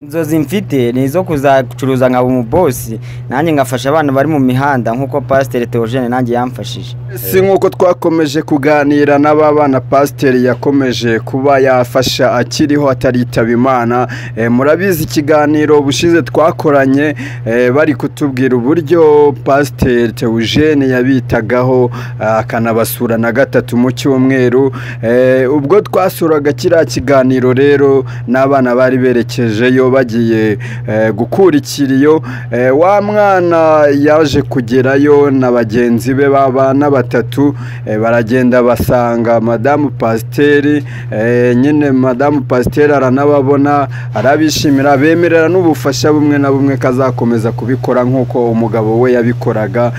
Inzozi mfite ni izo kuzacuruza nkaba umubosi nanjye ngafasha abana bari mu mihanda nkuko Pasteur Theogene nanjye yamfashije. Si nkuko twakomeje kuganira n'abana Pasteur yakomeje kuba yafasha akiriho ataritaba Imana. Murabizi ikiganiro bushize twakoranye bari kutubwira uburyo Pasteur Theogene yabitagaho akanabasura na gatatu mu cyumweru. Ubwo twasuraga kiriya kiganiro rero n'abana bari berekejeyo bagiye gukurikiriyo, wa mwana yaje kugerayo na bagenzi be babana batatu baragenda basanga Madame Pasteur. Nyine Madame Pasteur aranababona arabishimira bemerera n'ubufasha bumwe na bumwe kazakomeza kubikora nkuko umugabo we yabikoraga.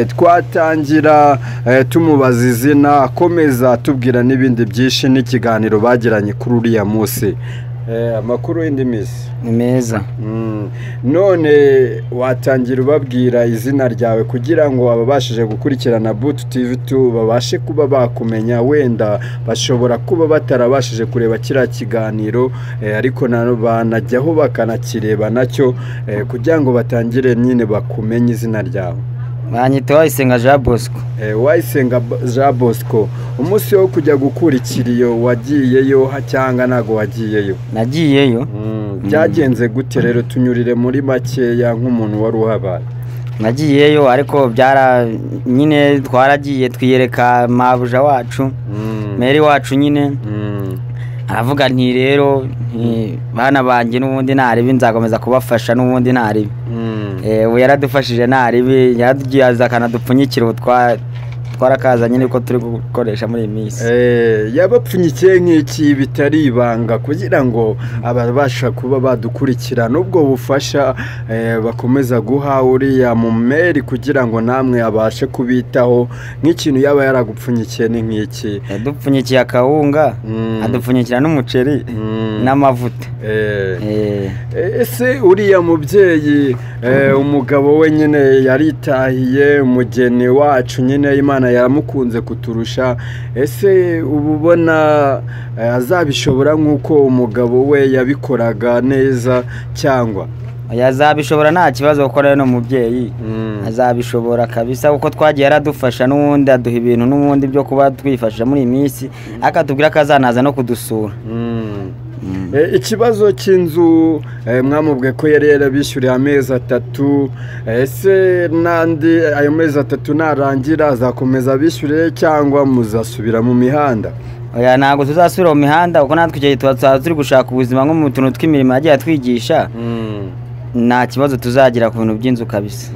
Twatangira tumubaza izina akomeza tubwira n'ibindi byinshi n'ikiganiro bagiranye kuri uriya munsi. Amakuru y'indi misi Ni meza. None watangira ubabwira izina ryawe kugira ngo ababashije gukurikirana Boot TV2 babashe kuba bakumenya, wenda bashobora kuba batarabashije kureba kiriya kiganiro ariko banajyaho bakanakireba nacyo kugira ngo batangire nyine bakumenye izina ryawe. Banyita Wayisenga Jean Bosco. Wayisenga Jean Bosco, umunsi wo kujya gukurikiriyo wagiyeyo cyangwa ntago wagiyeyo? Nagiyeyo. Byagenze gute rero? Tunyurire muri makeya nk'umuntu wari uhabaye. Nagiyeyo ariko nyine twaragiye twiyereka mabuja wacu, meri wacu nyine. Aravuga nti rero bana banjye n'ubundi naribi nzakomeza kubafasha n'ubundi naribi. We yaradufashije naribi, yadugiye akanadupfunyikira twarakaza nyine ko turi gukoresha muri minsi. Yabapfunyikiye nk'iki bitari ibanga kugira ngo ababasha kuba badukurikirana ubwo bufasha bakomeza guha uriya mu meri kugira ngo namwe abashe kubitaho, nk'ikintu yaba yaragupfunyikiye ni nk'iki? Yadupfunyikiye akawunga, adupfunyikira n'umuceri n'amavuta. Ese uriya mubyeyi umugabo we nyine yaritahiye, umugeni wacu nyine Imana yaramukunze kuturusha. Ese ubona azabishobora nk'uko umugabo we yabikoraga neza cyangwa? Yazabishobora nta kibazo gukora no mubyeyi. Azabishobora kabisa kuko twagiye yaradufasha n'ubundi aduha ibintu n'ubundi byo kuba twifashisha muri minsi, akatubwira ko azanaza no kudusura. Ikibazo cy'inzu mwamubwe ko yari yarabishyuriye amezi 3. Ese nandi ayo mezi 3 narangira azakomeza bishyure cyangwa muzasubira mu mihanda? Oya, ntago tuzasubira mu mihanda kuko natwe igihe turi gushaka ubuzima nko mu tuntu tw'imirimo yagiye atwigisha. Nta kibazo tuzagira ku bintu by'inzu kabisa.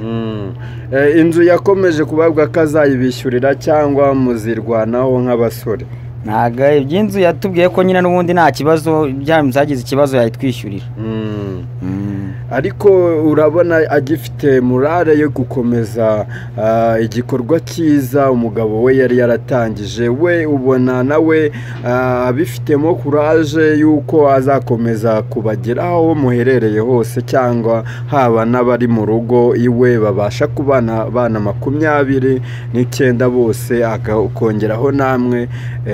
Inzu yakomeje kubabwa ko azayibishyurira cyangwa muzirwanaho nk'abasore? Ntaga iby'inzu yatubwiye ko nyine n'ubundi nta kibazo byamuzagize ikibazo yayitwishyurira. Ariko urabona agifite morale yo gukomeza igikorwa cyiza umugabo we yari yaratangije. We ubona nawe abifitemo courage yuko azakomeza kubageraho muherereye hose, cyangwa haba n'abari mu rugo iwe babasha kubana abana 29 bose akongeraho namwe,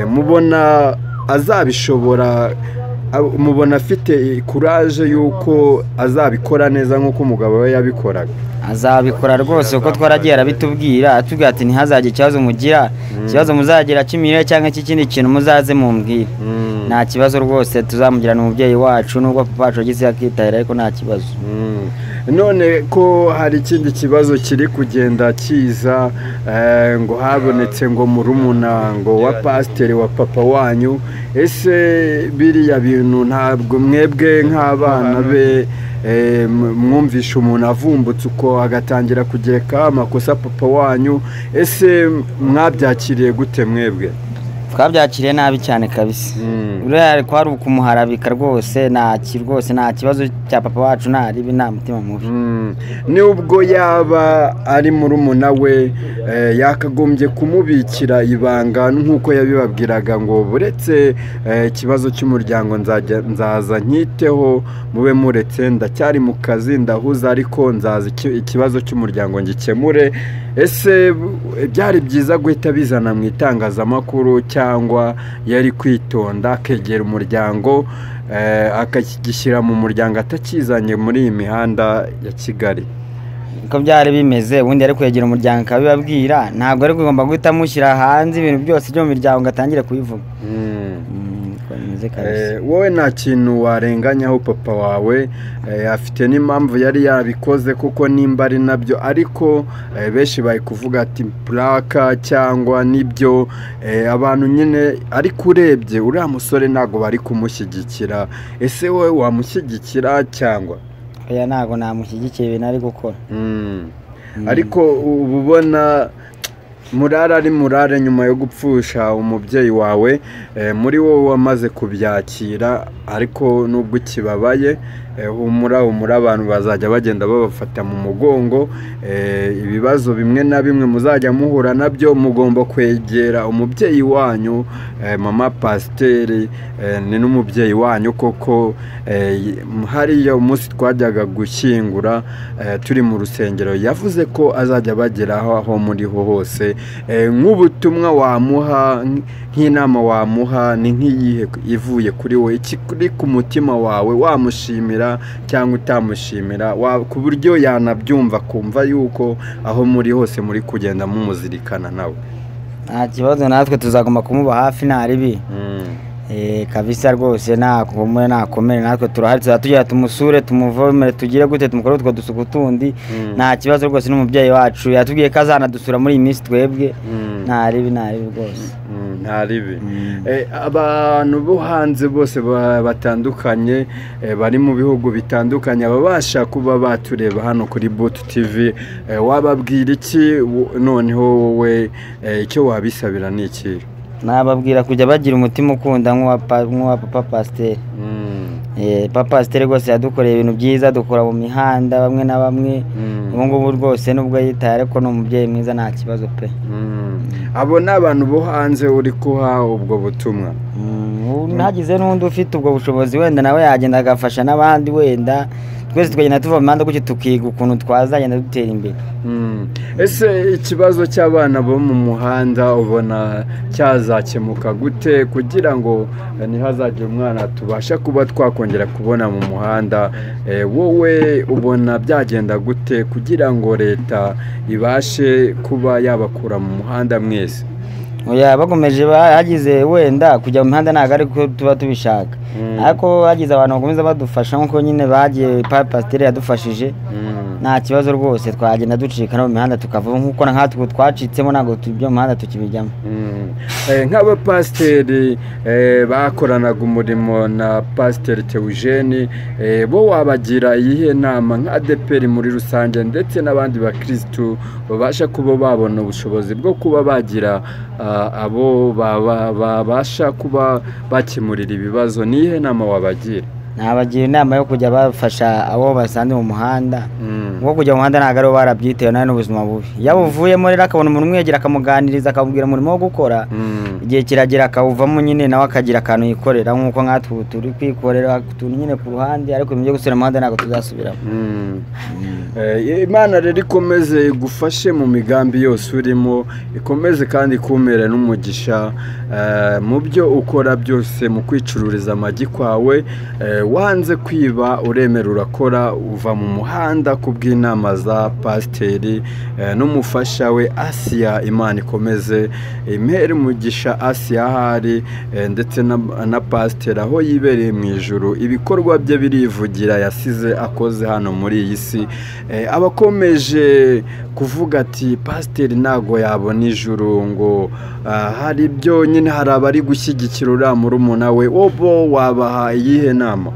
mubona azabishobora? Mubona afite courage yuko azabikora neza nk'uko umugabo we yabikoraga? Azabikora rwose kuko twaragiye arabitubwira, atubwira ati ntihazajye ikibazo mugira, ikibazo muzagira cy'imirire cyangwa cy'ikindi kintu muzaze mumbwire. Nta kibazo rwose tuzamugira n'umubyeyi wacu, nubwo papa wacu yagize akitahira ariko nta kibazo. None ko hari ikindi kibazo kiri kugenda kiza ngo habonetse ngo murumuna ngo wa Pasteur wa papa wanyu. Ese biriya bintu ntabwo mwebwe nk'abana be mwumvisha umuntu avumbutse uko agatangira kugereka amakosa papa wanyu? Ese mwabyakiriye gute mwebwe? Twabyakiriye nabi cyane kabisa. Uriya kwari ukumuharabika rwose, nta kibazo cya papa wacu ntaribi, nta mutima mubi. Nubwo yaba ari murumuna we yakagombye kumubikira ibanga nk'uko yabibabwiraga ngo buretse ikibazo cy'umuryango nzaza nkiteho, mube muretse ndacyari mu kazi ndahuza, ariko nzaza ikibazo cy'umuryango ngikemure. ese byari byiza guhita bizana mu itangazamakuru cyangwa yari kwitonda akegera umuryango akagishyira mu muryango atakizanye muri iyi mihanda ya Kigali? Uko byari bimeze ubundi ari kwegera umuryango akabibabwira, ntabwo ari kugomba guhita amushyira hanze ibintu byose byo mu miryango ngo atangire kubivuga. Wowe nta kintu warenganyaho papa wawe, afite n'impamvu yari yabikoze kuko nimba ari nabyo, ariko benshi bari kuvuga ati plaka cyangwa nibyo abantu nyine, ariko urebye uriya musore ntabwo bari kumushyigikira. Ese wowe wamushyigikira cyangwa? Oya, ntabwo namushyigikiye ibintu ari gukora. Ariko uba ubona murara ari murare nyuma yo gupfusha umubyeyi wawe, muri wowe wamaze kubyakira, ariko nubwo kibabaye humura abantu bazajya bagenda babafata mu mugongo. Ibibazo bimwe na bimwe muzajya muhura nabyo, mugomba kwegera umubyeyi wanyu. Mama Pasiteri ni n'umubyeyi wanyu koko. Hariya umunsi twajyaga gushyingura turi mu rusengero, yavuze ko azajya bageraho aho muri ho hose. Nk'ubutumwa wamuha, nk'inama wamuha, ni nk'iyihe ivuye kuri wowe, ikiri ku mutima wawe, wamushimira cyangwa utamushimira, ku buryo yanabyumva kumva yuko aho muri hose muri kugenda mumuzirikana nawe? Nta kibazo, natwe tuzagomba kumuba hafi nta ribi. Kabisa rwose nakomere, natwe turahari, tuzatugera tumusure, tumuvomere, tugire gute, tumukore utwo dusuku tundi. Nta kibazo rwose, n'umubyeyi wacu yatubwiye ko azanadusura muri iyi minsi twebwe. Nta ribi rwose. Nta ribi. Abantu bo hanze bose batandukanye, bari mu bihugu bitandukanye, babasha kuba batureba hano kuri Boot TV, wababwira iki noneho wowe, icyo wabisabira ni iki? Nababwira kujya bagira umutima ukunda nk'uwa Papa Pasiteri. Papa Pasiteri rwose yadukoreye ibintu byiza, dukora mu mihanda bamwe na bamwe. Ubu ngubu rwose nubwo yitaye, ariko ni umubyeyi mwiza, nta kibazo pe. Abo ni abantu bo hanze uri kuha ubwo butumwa? Nagize n'undi ufite ubwo bushobozi, wenda nawe yagenda agafasha n'abandi, wenda twese tukagenda tuva mu mihanda gutyo tukiga ukuntu twazagenda dutera imbere. Ese ikibazo cy'abana bo mu muhanda ubona cyazakemuka gute kugira ngo ntihazagire umwana tubasha kuba twakongera kubona mu muhanda? Wowe ubona byagenda gute kugira ngo leta ibashe kuba yabakura mu muhanda mwese? Oya, bakomeje hagize wenda kujya mu mihanda ntabwo ari ko tuba tubishaka, ariko hagize abantu bakomeza badufasha nk'uko nyine bagiye Papa Pasiteri yadufashije, nta kibazo rwose, twagenda ducika no mu mihanda tukava, nk'uko nkatwe twacitsemo ntabwo ibyo mu mihanda tukibijyamo. Nk'abapasiteri bakoranaga umurimo na Pasiteri Theogene, bo wabagira iyihe nama nka ADEPR muri rusange, ndetse n'abandi bakirisitu babasha kuba babona ubushobozi bwo kuba bagira abo babasha kuba bakemurira ibibazo? Nihe nama wabagira? Nabagira inama yo kujya bafasha abo basanze mu muhanda, nko kujya mu muhanda ntabwo ari bo barabyitewe, nawe n'ubuzima bubi. Iyo buvuyemo rero akabona umuntu umwegera akamuganiriza, akamubwira umurimo wo gukora, igihe kiragera akawuvamo nyine, nawe akagira akantu yikorera, nk'uko nkatwe turi kwikorera utuntu nyine ku ruhande, ariko ibyo gusubira mu muhanda ntabwo tuzasubiramo. Imana rero ikomeze igufashe mu migambi yose urimo, ikomeze kandi ikumere n'umugisha mu byo ukora byose, mu kwicururiza amagi kwawe. Wanze kwiba, uremera urakora, uva mu muhanda kubw'inama za Pasiteri n'umufasha we Asiya. Imana ikomeze impere umugisha Asiya ahari, ndetse na Pasiteri aho yibereye mu ijuru, ibikorwa bye birivugira yasize akoze hano muri iyi si. Abakomeje kuvuga ati Pasiteri ntago yabona ijuru, ngo hari ibyo nyine, hari abari gushyigikira uriya murumuna we, bo wabaha iyihe nama?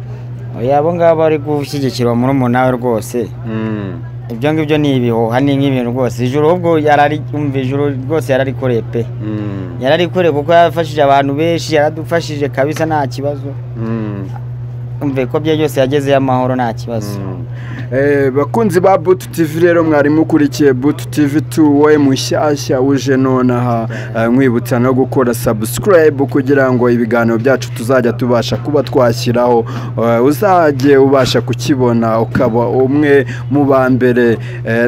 Oya, abo ngabo bari gushyigikirwa murumuna we rwose, ibyo ngibyo ni ibihuha, ni nk'ibintu rwose. Ijuru ubwo yararikumva, ijuru rwose yararikoreye pe, yararikoreye kuko yafashije abantu benshi, yaradufashije kabisa, nta kibazo. umve ko bye byose yagezeyo amahoro nta kibazo. Bakunzi ba Butu TV rero mwari mukurikiye Butu TV 2 wowe mushyashya uje nonaha mwibutsa no gukora subscribe kugira ngo ibiganiro byacu tuzajya tubasha kuba twashyiraho uzajye ubasha kukibona ukaba umwe mu bambere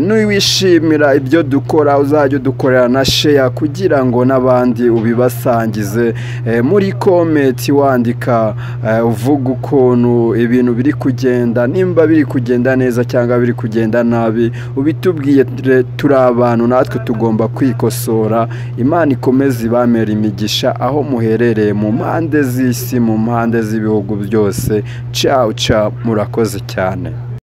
n'uwishimira ibyo dukora uzajye dukorera na share kugira ngo n'abandi ubibasangize muri comment wandika uvuga ukuntu ibintu biri kugenda nimba biri kugenda neza cyangwa biri kugenda nabi ubitubwiye turi abantu natwe tugomba kwikosora Imana ikomeze ibamera imigisha aho muherereye mu mpande z'isi mu mpande z'ibihugu byose ciao ciao murakoze cyane.